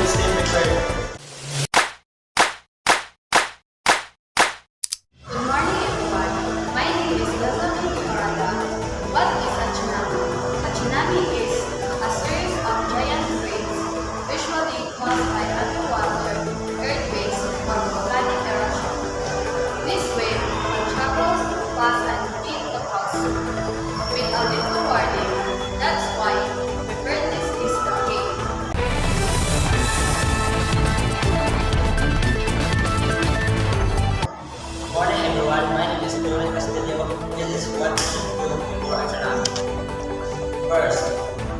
emergency prepared. Good morning, everyone. My name is Elizabeth Parada. What is a tsunami? A tsunami is a series of giant waves, usually caused by underwater earthquakes or volcanic eruption. This wave will travel fast and hit the coast with a little warning. That's why preparedness is the key. Morning everyone, my name is Julian Castillo. This is what you should do before a tsunami. First,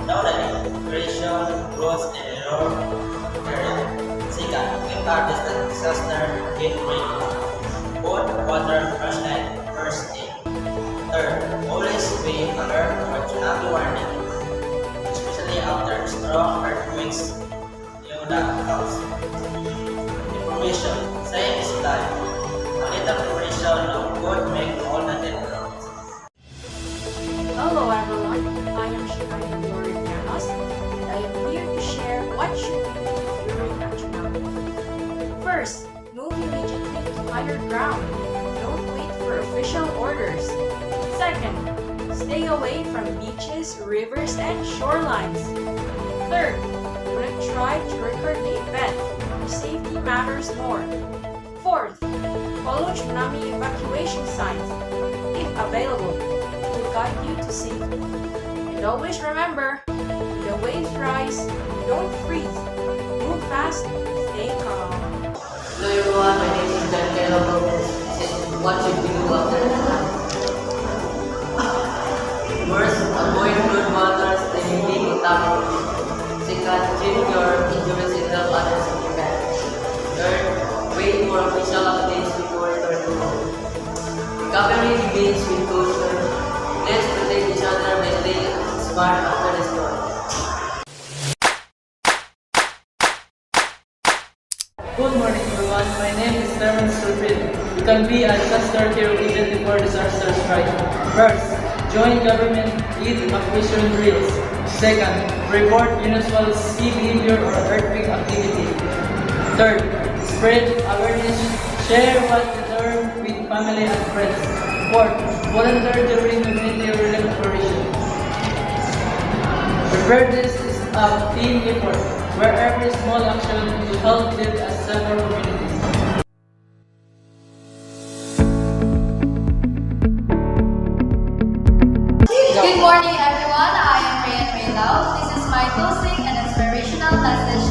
know the duration, growth, and error of the area. Second, establish the disaster in ready. Put water flashlight first aid. Third, always be alert for tsunami warning, especially after strong earthquakes near the house. Information, same is life. A little preparation could make all the difference. Hello everyone, I am Shikaya Glorianos and I am here to share what should we do during a tsunami. First, move immediately to higher ground. Don't wait for official orders. Second, stay away from beaches, rivers, and shorelines. Third, do not try to record the event. Your safety matters more. Fourth, follow tsunami evacuation signs. If available, it will guide you to safety. And always remember, when the waves rise, don't freeze. Move fast, stay calm. Hello everyone, my name is Dan Kello. This is what should we do after the tsunami. First, avoid flood waters and remain on top of it. Second, check your injuries and help others in your bed. Third, wait for official updates before returning home. Recovery begins with caution. Let's protect each other by staying smart after the storm. Good morning everyone, my name is Terence Surfit. You can be a disaster hero even before disaster strikes. First, join government lead evacuation drills. Second, report unusual sea behavior or earthquake activity. Third, spread awareness, share what you learn with family and friends. Fourth, volunteer during community relief operation. Preparedness is a team effort where every small action will help build a safer community. Good morning, everyone. I am Rhea Maylao. This is my closing and inspirational message